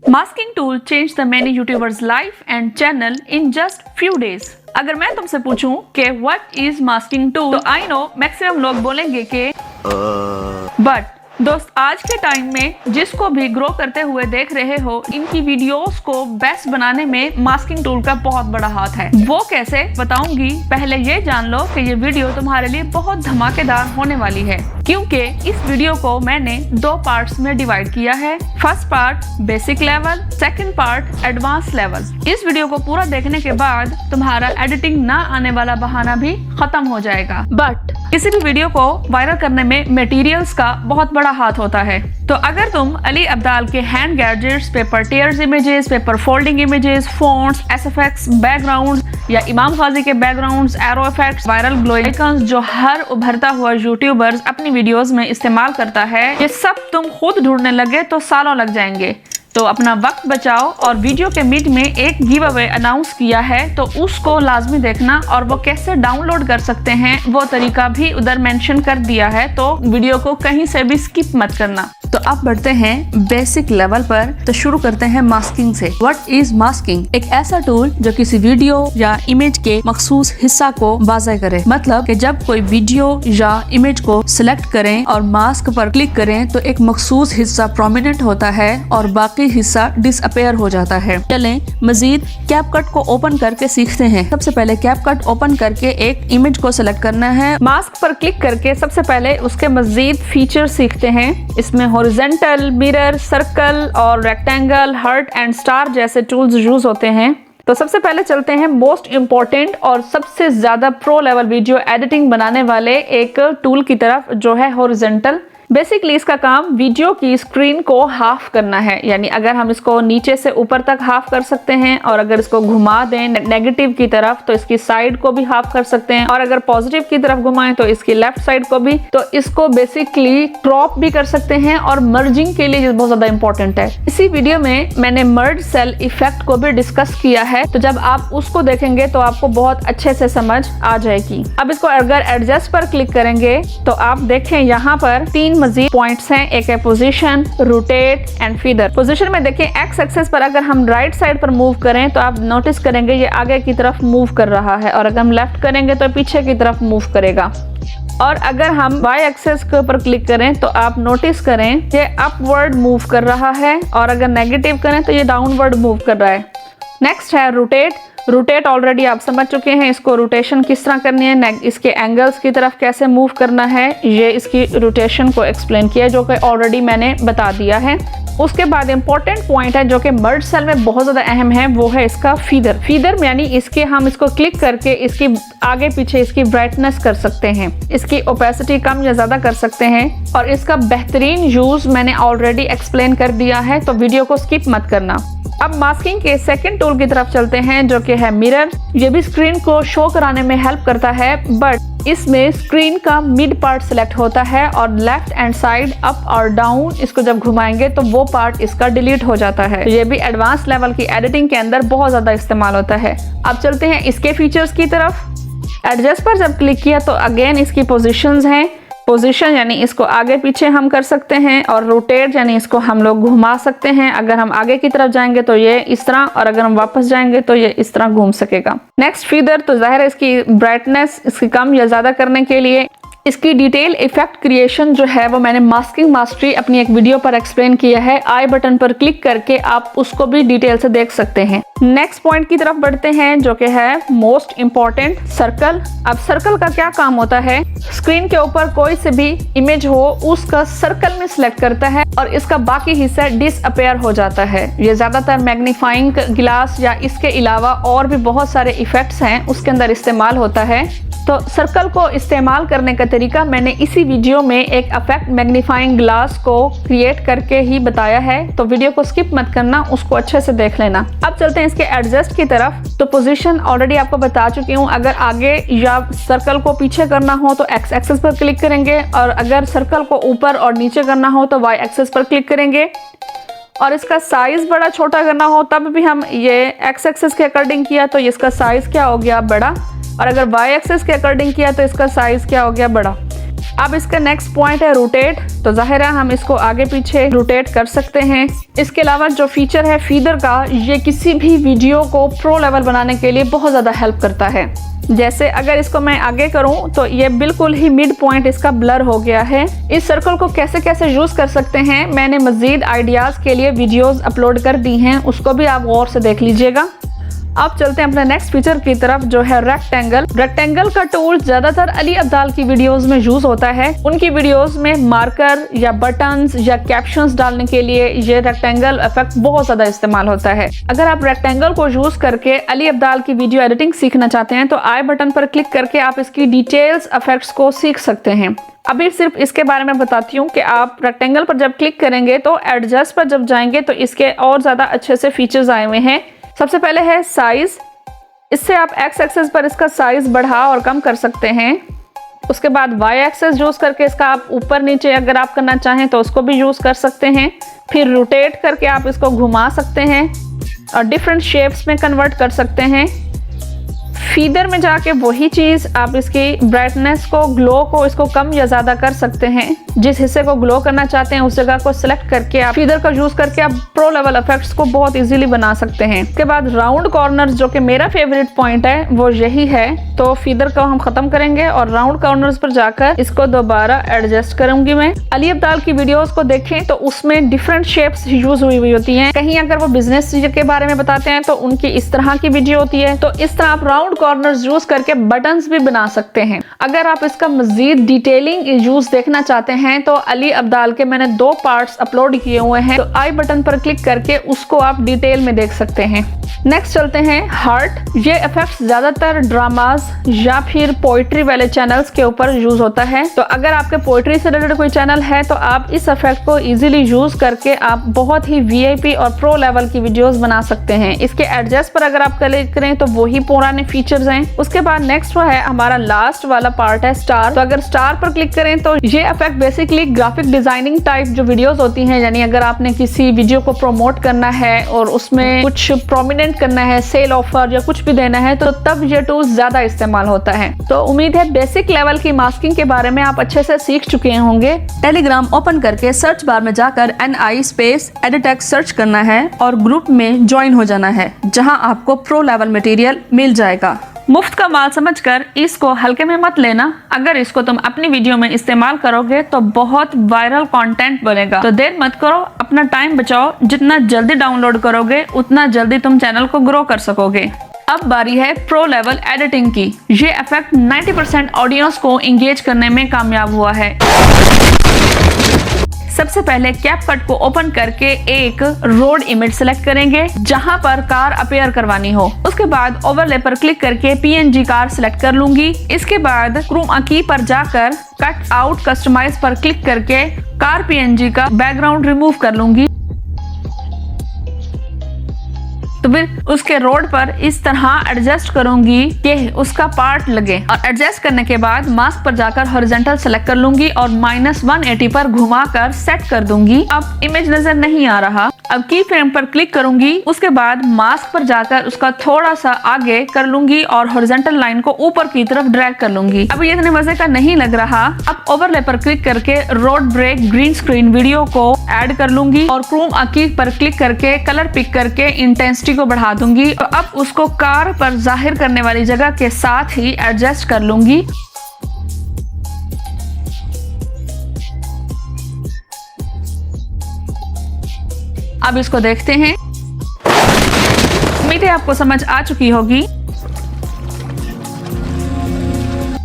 Masking tool changed the many YouTubers' life and channel in just few days. अगर मैं तुमसे पूछूं कि what is masking tool, तो I know मैक्सिमम लोग बोलेंगे कि बट दोस्त आज के टाइम में जिसको भी ग्रो करते हुए देख रहे हो, इनकी वीडियोस को बेस्ट बनाने में मास्किंग टूल का बहुत बड़ा हाथ है। वो कैसे बताऊंगी, पहले ये जान लो कि ये वीडियो तुम्हारे लिए बहुत धमाकेदार होने वाली है, क्योंकि इस वीडियो को मैंने 2 पार्ट्स में डिवाइड किया है। First part basic level, second part advance level. इस वीडियो को पूरा देखने के बाद तुम्हारा एडिटिंग ना आने वाला बहाना भी खत्म हो जाएगा। बट किसी भी वीडियो को वायरल करने में मटेरियल्स का बहुत बड़ा हाथ होता है। तो अगर तुम अली अब्दाल के hand gadgets, paper tears images, paper folding images, fonts, SFX, backgrounds या इमाम गाजी के backgrounds, arrow effects, viral glow icons जो हर उभरता हुआ यूट्यूबर्स अपनी वीडियोस में इस्तेमाल करता है, ये सब तुम खुद ढूंढने लगे तो सालों लग जाएंगे। तो अपना वक्त बचाओ और वीडियो के मिड में एक गिव अवे अनाउंस किया है, तो उसको लाजमी देखना और वो कैसे डाउनलोड कर सकते हैं वो तरीका भी उधर मेंशन कर दिया है, तो वीडियो को कहीं से भी स्किप मत करना। तो अब बढ़ते हैं बेसिक लेवल पर। तो शुरू करते हैं मास्किंग से। What is masking? एक ऐसा टूल जो किसी वीडियो या इमेज के मखसूस हिस्सा को वाज़ेह करे। मतलब कि जब कोई वीडियो या इमेज को सिलेक्ट करें और मास्क पर क्लिक करें तो एक मखसूस हिस्सा प्रोमिनेंट होता है और बाकी हिस्सा डिसअपेयर हो जाता है। चलें मजीद कैपकट को ओपन करके सीखते हैं। सबसे पहले कैपकट ओपन करके एक इमेज को सिलेक्ट करना है। मास्क पर क्लिक करके सबसे पहले उसके मजीद फीचर सीखते हैं। इसमें हॉरिजॉन्टल, मिरर, सर्कल और रेक्टेंगल, हार्ट एंड स्टार जैसे टूल्स यूज होते हैं। तो सबसे पहले चलते हैं मोस्ट इम्पोर्टेंट और सबसे ज्यादा प्रो लेवल वीडियो एडिटिंग बनाने वाले एक टूल की तरफ, जो है हॉरिजॉन्टल। बेसिकली इसका काम वीडियो की स्क्रीन को हाफ करना है, यानी अगर हम इसको नीचे से ऊपर तक हाफ कर सकते हैं और अगर इसको घुमा दें नेगेटिव की तरफ तो इसकी साइड को भी हाफ कर सकते हैं, और अगर पॉजिटिव की तरफ घुमाएं तो इसकी लेफ्ट साइड को भी। तो इसको बेसिकली क्रॉप भी कर सकते हैं और मर्जिंग के लिए बहुत ज्यादा इंपॉर्टेंट है। इसी वीडियो में मैंने मर्ज सेल इफेक्ट को भी डिस्कस किया है, तो जब आप उसको देखेंगे तो आपको बहुत अच्छे से समझ आ जाएगी। अब इसको अगर एडजस्ट पर क्लिक करेंगे तो आप देखें यहाँ पर 3 मजीद पॉइंट्स हैं। एक है position, rotate and feather. Position में देखिए एक्स एक्सिस पर अगर हम राइट साइड पर मूव करें तो आप नोटिस करेंगे ये आगे की तरफ मूव कर रहा है, और अगर हम लेफ्ट करेंगे तो पीछे की तरफ मूव करेगा। और अगर हम वाई एक्सिस के ऊपर क्लिक करें तो आप नोटिस करें ये अपवर्ड मूव कर रहा है, और अगर नेगेटिव करें तो ये डाउनवर्ड मूव कर रहा है। नेक्स्ट है रोटेट। रोटेट ऑलरेडी आप समझ चुके हैं, इसको रोटेशन किस तरह करनी है, इसके एंगल्स की तरफ कैसे मूव करना है, ये इसकी रोटेशन को एक्सप्लेन किया, जो कि ऑलरेडी मैंने बता दिया है। उसके बाद इंपॉर्टेंट पॉइंट है जो कि मर्ज सेल में बहुत ज़्यादा अहम है, वो है इसका फीदर। फीदर यानी इसके हम इसको क्लिक करके इसकी आगे पीछे इसकी ब्राइटनेस कर सकते हैं, इसकी ओपेसिटी कम या ज़्यादा कर सकते हैं, और इसका बेहतरीन यूज़ मैंने ऑलरेडी एक्सप्लेन कर दिया है, तो वीडियो को स्किप मत करना। अब मास्किंग के सेकंड टूल की तरफ चलते हैं, जो कि है मिरर। ये भी स्क्रीन को शो कराने में हेल्प करता है, बट इसमें स्क्रीन का मिड पार्ट सिलेक्ट होता है और लेफ्ट एंड साइड अप और डाउन इसको जब घुमाएंगे तो वो पार्ट इसका डिलीट हो जाता है। तो ये भी एडवांस लेवल की एडिटिंग के अंदर बहुत ज़्यादा इस्तेमाल होता है। अब चलते हैं इसके फीचर्स की तरफ। एडजस्ट पर जब क्लिक किया तो अगेन इसकी पोजिशंस हैं। पोजीशन यानी इसको आगे पीछे हम कर सकते हैं, और रोटेट यानी इसको हम लोग घुमा सकते हैं। अगर हम आगे की तरफ जाएंगे तो ये इस तरह, और अगर हम वापस जाएंगे तो ये इस तरह घूम सकेगा। नेक्स्ट फीदर, तो जाहिर है इसकी ब्राइटनेस इसकी कम या ज्यादा करने के लिए। इसकी डिटेल इफेक्ट क्रिएशन जो है वो मैंने मास्किंग मास्टरी अपनी एक वीडियो पर एक्सप्लेन किया है, आई बटन पर क्लिक करके आप उसको भी डिटेल से देख सकते हैं। नेक्स्ट पॉइंट की तरफ बढ़ते हैं, जो कि है मोस्ट इम्पॉर्टेंट, सर्कल। अब सर्कल का क्या काम होता है, स्क्रीन के ऊपर कोई से भी इमेज हो उसका सर्कल में सिलेक्ट करता है और इसका बाकी हिस्सा डिसअपेयर हो जाता है। ये ज्यादातर मैग्नीफाइंग ग्लास या इसके अलावा और भी बहुत सारे इफेक्ट्स हैं उसके अंदर इस्तेमाल होता है। तो सर्कल को इस्तेमाल करने का तरीका मैंने इसी वीडियो में एक इफेक्ट मैग्नीफाइंग ग्लास को क्रिएट करके ही बताया है, तो वीडियो को स्किप मत करना, उसको अच्छे से देख लेना। अब चलते हैं इसके एडजस्ट की तरफ। तो पोजीशन ऑलरेडी आपको बता चुकी हूँ। अगर आगे या सर्कल को पीछे करना हो तो एक्स एक्सिस पर क्लिक करेंगे, और अगर सर्कल को ऊपर और नीचे करना हो तो वाई एक्सिस पर क्लिक करेंगे, और इसका साइज बड़ा छोटा करना हो तब भी हम ये एक्स एक्सिस के अकॉर्डिंग किया तो इसका साइज क्या हो गया, बड़ा, और अगर वाई एक्सिस के अकॉर्डिंग किया तो इसका साइज क्या हो गया, बड़ा। अब इसका नेक्स्ट पॉइंट है रोटेट। तो जाहिर है हम इसको आगे पीछे रोटेट कर सकते हैं। इसके अलावा जो फीचर है फीदर का, ये किसी भी वीडियो को प्रो लेवल बनाने के लिए बहुत ज़्यादा हेल्प करता है। जैसे अगर इसको मैं आगे करूं तो ये बिल्कुल ही मिड पॉइंट इसका ब्लर हो गया है। इस सर्कल को कैसे कैसे यूज कर सकते हैं मैंने मजीद आइडियाज के लिए वीडियोस अपलोड कर दी हैं, उसको भी आप गौर से देख लीजिएगा। अब चलते हैं अपने नेक्स्ट फीचर की तरफ जो है रेक्टेंगल। रेक्टेंगल का टूल ज्यादातर अली अब्दाल की वीडियोस में यूज होता है। उनकी वीडियोस में मार्कर या बटन्स या कैप्शंस डालने के लिए ये रेक्टेंगल इफेक्ट बहुत ज्यादा इस्तेमाल होता है। अगर आप रेक्टेंगल को यूज करके अली अब्दाल की वीडियो एडिटिंग सीखना चाहते हैं तो आई बटन पर क्लिक करके आप इसकी डिटेल्स इफेक्ट्स को सीख सकते हैं। अभी सिर्फ इसके बारे में बताती हूँ कि आप रेक्टेंगल पर जब क्लिक करेंगे तो एडजस्ट पर जब जाएंगे तो इसके और ज्यादा अच्छे से फीचर्स आए हुए हैं। सबसे पहले है साइज। इससे आप एक्स एक्सेस पर इसका साइज बढ़ा और कम कर सकते हैं। उसके बाद वाई एक्सेस यूज करके इसका आप ऊपर नीचे अगर आप करना चाहें तो उसको भी यूज कर सकते हैं। फिर रोटेट करके आप इसको घुमा सकते हैं और डिफरेंट शेप्स में कन्वर्ट कर सकते हैं। फीदर में जाके वही चीज आप इसकी ब्राइटनेस को, ग्लो को इसको कम या ज्यादा कर सकते हैं। जिस हिस्से को ग्लो करना चाहते हैं उस जगह को सिलेक्ट करके आप फीदर का यूज करके आप प्रो लेवल इफेक्ट्स को बहुत इजीली बना सकते हैं। इसके बाद राउंड कॉर्नर्स जो कि मेरा फेवरेट पॉइंट है वो यही है। तो फीदर को हम खत्म करेंगे और राउंड कॉर्नर्स पर जाकर इसको दोबारा एडजस्ट करूंगी मैं। अली अब्दाल की वीडियोस को देखें तो उसमें डिफरेंट शेप्स यूज हुई होती हैं। कहीं अगर वो बिजनेस के बारे में बताते हैं तो उनकी इस तरह की वीडियो होती है। तो इस तरह आप राउंड कॉर्नर्स यूज करके बटन्स भी बना सकते हैं। अगर आप इसका मजीद डिटेलिंग यूज देखना चाहते हैं तो अली अब्दाल के मैंने 2 पार्ट्स अपलोड किए हुए हैं। तो आई बटन पर क्लिक करके उसको आप डिटेल में देख सकते हैं। नेक्स्ट चलते हैं हार्ट। ये इफेक्ट ज्यादातर ड्रामाज या फिर पोइट्री वाले चैनल्स के ऊपर यूज होता है। तो अगर आपके पोइट्री से रिलेटेड कोई चैनल है तो आप इस इफेक्ट को इजीली यूज करके आप बहुत ही वीआईपी और प्रो लेवल की वीडियोस बना सकते हैं। इसके एडजस्ट पर अगर आप क्लिक करें तो वही पुराने फीचर्स हैं। उसके बाद नेक्स्ट वो है हमारा लास्ट वाला पार्ट है स्टार। तो अगर स्टार पर क्लिक करें तो ये effect basically graphic designing type जो वीडियोस होती हैं, यानी अगर आपने किसी वीडियो को प्रमोट करना है और उसमें कुछ प्रोमिनेंट करना है, सेल ऑफर या कुछ भी देना है तो तब ये टूल ज्यादा इस्तेमाल होता है। तो उम्मीद है बेसिक लेवल की मास्किंग के बारे में आप अच्छे से सीख चुके होंगे। टेलीग्राम ओपन करके सर्च बार में जाकर NI स्पेस एडिटेक्स सर्च करना है और ग्रुप में ज्वाइन हो जाना है, जहां आपको प्रो लेवल मटेरियल मिल जाएगा। मुफ्त का माल समझकर इसको हल्के में मत लेना। अगर इसको तुम अपनी वीडियो में इस्तेमाल करोगे तो बहुत वायरल कंटेंट बनेगा। तो देर मत करो, अपना टाइम बचाओ। जितना जल्दी डाउनलोड करोगे उतना जल्दी तुम चैनल को ग्रो कर सकोगे। अब बारी है प्रो लेवल एडिटिंग की। ये इफेक्ट 90% ऑडियंस को एंगेज करने में कामयाब हुआ है। सबसे पहले कैपकट को ओपन करके एक रोड इमेज सेलेक्ट करेंगे जहां पर कार अपीयर करवानी हो। उसके बाद ओवरले पर क्लिक करके PNG कार सेलेक्ट कर लूंगी। इसके बाद क्रोमा की पर जाकर कट आउट कस्टमाइज पर क्लिक करके कार PNG का बैकग्राउंड रिमूव कर लूंगी। तो फिर उसके रोड पर इस तरह एडजस्ट करूंगी कि उसका पार्ट लगे और एडजस्ट करने के बाद मास्क पर जाकर हॉरिजॉन्टल सेलेक्ट कर लूंगी और -180 पर घुमाकर सेट कर दूंगी। अब इमेज नजर नहीं आ रहा। अब की फ्रेम पर क्लिक करूंगी। उसके बाद मास्क पर जाकर उसका थोड़ा सा आगे कर लूंगी और हॉरिजॉन्टल लाइन को ऊपर की तरफ ड्रैग कर लूंगी। अब ये इतने मजे का नहीं लग रहा। अब ओवरले पर क्लिक करके road break green screen video को ऐड कर लूंगी और क्रोमा की पर क्लिक करके कलर पिक करके इंटेंसिटी को बढ़ा दूंगी और अब उसको कार पर जाहिर करने वाली जगह के साथ ही एडजस्ट कर लूंगी। अब इसको देखते हैं। उम्मीद है आपको समझ आ चुकी होगी।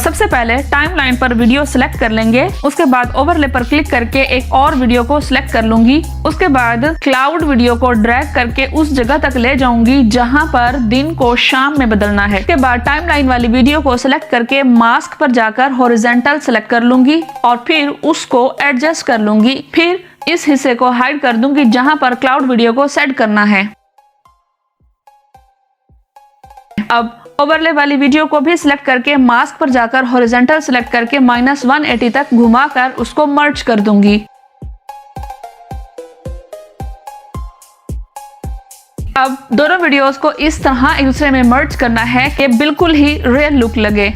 सबसे पहले टाइमलाइन पर वीडियो सिलेक्ट कर लेंगे। उसके बाद ओवरले पर क्लिक करके एक और वीडियो को सिलेक्ट कर लूंगी। उसके बाद क्लाउड वीडियो को ड्रैग करके उस जगह तक ले जाऊंगी जहां पर दिन को शाम में बदलना है। उसके बाद टाइमलाइन वाली वीडियो को सिलेक्ट करके मास्क पर जाकर हॉरिजॉन्टल सेलेक्ट कर लूंगी और फिर उसको एडजस्ट कर लूंगी। फिर इस हिस्से को हाइड कर दूंगी जहां पर क्लाउड वीडियो को सेट करना है। अब ओवरले वाली वीडियो को भी सिलेक्ट करके मास्क पर जाकर हॉरिजॉन्टल सेलेक्ट करके -180 तक घुमाकर उसको मर्ज कर दूंगी। अब दोनों वीडियोस को इस तरह एक दूसरे में मर्ज करना है कि बिल्कुल ही रियल लुक लगे।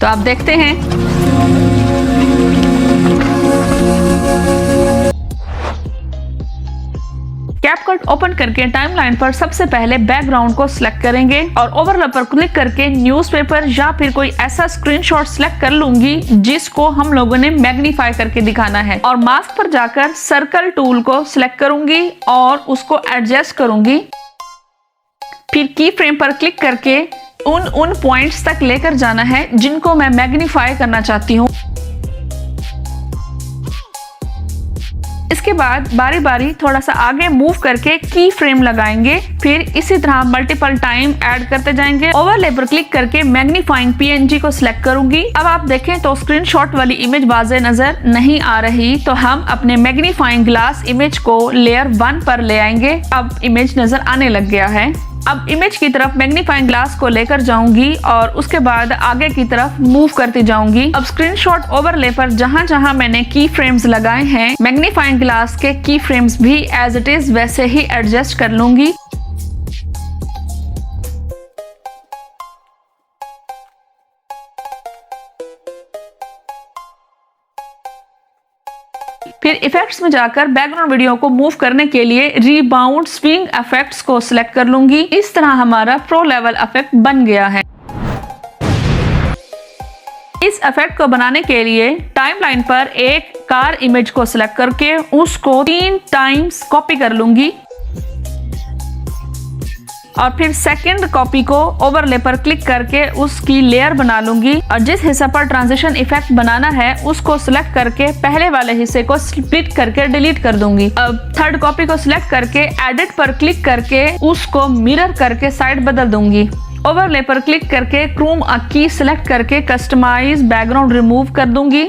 तो आप देखते हैं। कैपकट ओपन करके टाइमलाइन पर सबसे पहले बैकग्राउंड को सिलेक्ट करेंगे और ओवरलैप पर क्लिक करके न्यूज़पेपर या फिर कोई ऐसा स्क्रीनशॉट सिलेक्ट कर लूंगी जिसको हम लोगों ने मैग्नीफाई करके दिखाना है। और मास्क पर जाकर सर्कल टूल को सिलेक्ट करूंगी और उसको एडजस्ट करूंगी। फिर की फ्रेम पर क्लिक करके उन पॉइंट्स तक लेकर जाना है जिनको मैं मैग्नीफाई करना चाहती हूँ। इसके बाद बारी बारी थोड़ा सा आगे मूव करके की फ्रेम लगाएंगे। फिर इसी तरह मल्टीपल टाइम ऐड करते जाएंगे। ओवरले पर क्लिक करके मैग्नीफाइंग पीएनजी को सिलेक्ट करूंगी। अब आप देखें तो स्क्रीनशॉट वाली इमेज वाज़े नजर नहीं आ रही, तो हम अपने मैग्नीफाइंग ग्लास इमेज को लेयर 1 पर ले आएंगे। अब इमेज नजर आने लग गया है। अब इमेज की तरफ मैग्नीफाइंग ग्लास को लेकर जाऊंगी और उसके बाद आगे की तरफ मूव करती जाऊंगी। अब स्क्रीनशॉट ओवरले पर जहां जहां मैंने की फ्रेम्स लगाए हैं, मैग्नीफाइंग ग्लास के की फ्रेम्स भी एज इट इज वैसे ही एडजस्ट कर लूंगी। फिर इफेक्ट्स में जाकर बैकग्राउंड वीडियो को मूव करने के लिए रीबाउंड स्विंग इफेक्ट्स को सिलेक्ट कर लूंगी। इस तरह हमारा प्रो लेवल इफेक्ट बन गया है। इस इफेक्ट को बनाने के लिए टाइमलाइन पर एक कार इमेज को सिलेक्ट करके उसको 3 टाइम्स कॉपी कर लूंगी और फिर सेकंड कॉपी को ओवरले पर क्लिक करके उसकी लेयर बना लूंगी और जिस हिस्से पर ट्रांजिशन इफेक्ट बनाना है उसको सिलेक्ट करके पहले वाले हिस्से को स्प्लिट करके डिलीट कर दूंगी। अब थर्ड कॉपी को सिलेक्ट करके एडिट पर क्लिक करके उसको मिरर करके साइड बदल दूंगी। ओवरले पर क्लिक करके क्रोम की सिलेक्ट करके कस्टमाइज बैकग्राउंड रिमूव कर दूंगी।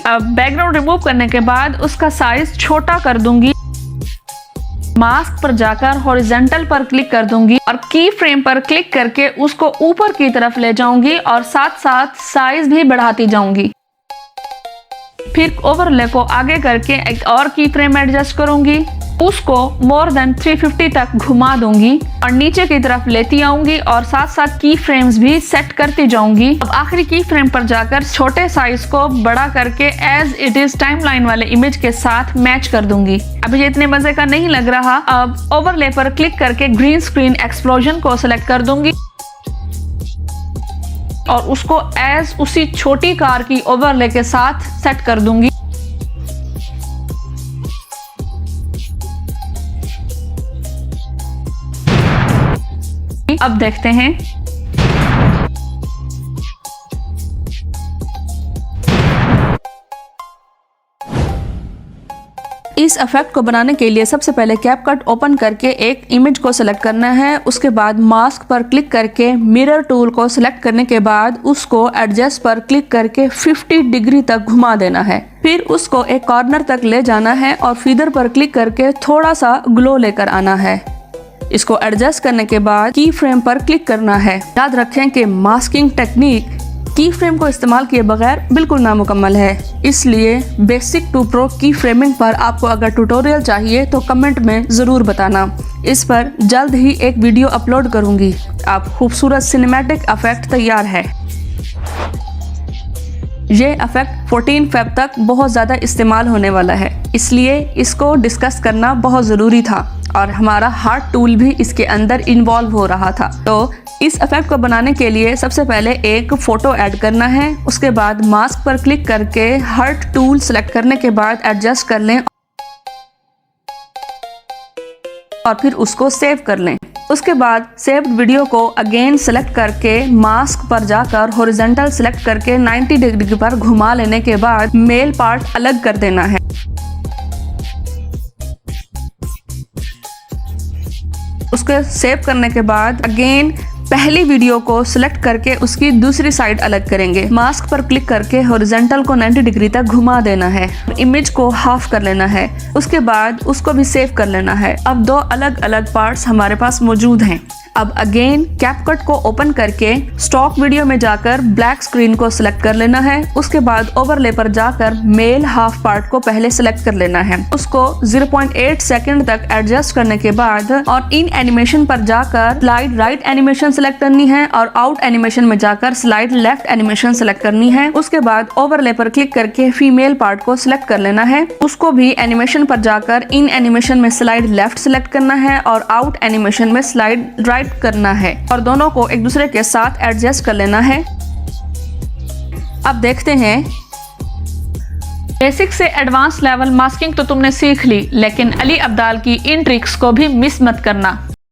अब बैकग्राउंड रिमूव करने के बाद उसका साइज छोटा कर दूंगी। मास्क पर जाकर हॉरिजॉन्टल पर क्लिक कर दूंगी और की फ्रेम पर क्लिक करके उसको ऊपर की तरफ ले जाऊंगी और साथ साथ साइज भी बढ़ाती जाऊंगी। फिर ओवरले को आगे करके एक और की फ्रेम एडजस्ट करूंगी, उसको मोर देन 350 तक घुमा दूंगी और नीचे की तरफ लेती आऊंगी और साथ साथ की फ्रेम्स भी सेट करती जाऊंगी। अब आखिरी की फ्रेम पर जाकर छोटे साइज को बड़ा करके एज इट इज टाइमलाइन वाले इमेज के साथ मैच कर दूंगी। अभी ये इतने मजे का नहीं लग रहा। अब ओवरले पर क्लिक करके ग्रीन स्क्रीन एक्सप्लोजन को सिलेक्ट कर दूंगी और उसको एज उसी छोटी कार की ओवरले के साथ सेट कर दूंगी। अब देखते हैं। इस इफेक्ट को बनाने के लिए सबसे पहले कैपकट ओपन करके एक इमेज को सिलेक्ट करना है। उसके बाद मास्क पर क्लिक करके मिरर टूल को सिलेक्ट करने के बाद उसको एडजस्ट पर क्लिक करके 50 डिग्री तक घुमा देना है। फिर उसको एक कॉर्नर तक ले जाना है और फीदर पर क्लिक करके थोड़ा सा ग्लो लेकर आना है। इसको एडजस्ट करने के बाद की फ्रेम पर क्लिक करना है। याद रखें कि मास्किंग टेक्निक की फ्रेम को इस्तेमाल किए बगैर बिल्कुल नामुकम्मल है, इसलिए बेसिक टू प्रो की फ्रेमिंग पर आपको अगर ट्यूटोरियल चाहिए तो कमेंट में ज़रूर बताना। इस पर जल्द ही एक वीडियो अपलोड करूंगी। आप खूबसूरत सिनेमैटिक इफेक्ट तैयार है। ये इफेक्ट 14 फेब तक बहुत ज़्यादा इस्तेमाल होने वाला है, इसलिए इसको डिस्कस करना बहुत ज़रूरी था और हमारा हार्ट टूल भी इसके अंदर इन्वॉल्व हो रहा था। तो इस इफेक्ट को बनाने के लिए सबसे पहले एक फ़ोटो ऐड करना है। उसके बाद मास्क पर क्लिक करके हार्ट टूल सेलेक्ट करने के बाद एडजस्ट कर लें और फिर उसको सेव कर लें। उसके बाद सेव्ड वीडियो को अगेन सेलेक्ट करके मास्क पर जाकर हॉरिजॉन्टल सेलेक्ट करके 90 डिग्री पर घुमा लेने के बाद मेल पार्ट अलग कर देना है। उसको सेव करने के बाद अगेन पहली वीडियो को सिलेक्ट करके उसकी दूसरी साइड अलग करेंगे। मास्क पर क्लिक करके हॉरिजॉन्टल को 90 डिग्री तक घुमा देना है। इमेज को हाफ कर लेना है। उसके बाद उसको भी सेव कर लेना है। अब दो अलग अलग पार्ट्स हमारे पास मौजूद हैं। अब अगेन कैपकट को ओपन करके स्टॉक वीडियो में जाकर ब्लैक स्क्रीन को सिलेक्ट कर लेना है। उसके बाद ओवरले पर जाकर मेल हाफ पार्ट को पहले सिलेक्ट कर लेना है। उसको 0.8 सेकंड तक एडजस्ट करने के बाद और इन एनिमेशन पर जाकर स्लाइड राइट एनिमेशन सिलेक्ट करनी है और आउट एनिमेशन में जाकर स्लाइड लेफ्ट एनिमेशन सिलेक्ट करनी है। उसके बाद ओवरले पर क्लिक करके फीमेल पार्ट को सिलेक्ट कर लेना है। उसको भी एनिमेशन पर जाकर इन एनिमेशन में स्लाइड लेफ्ट सिलेक्ट करना है और आउट एनिमेशन में स्लाइड राइट करना है और दोनों को एक दूसरे के साथ एडजस्ट कर लेना है। अब देखते हैं। बेसिक से एडवांस लेवल मास्किंग तो तुमने सीख ली, लेकिन अली अब्दाल की इन ट्रिक्स को भी मिस मत करना।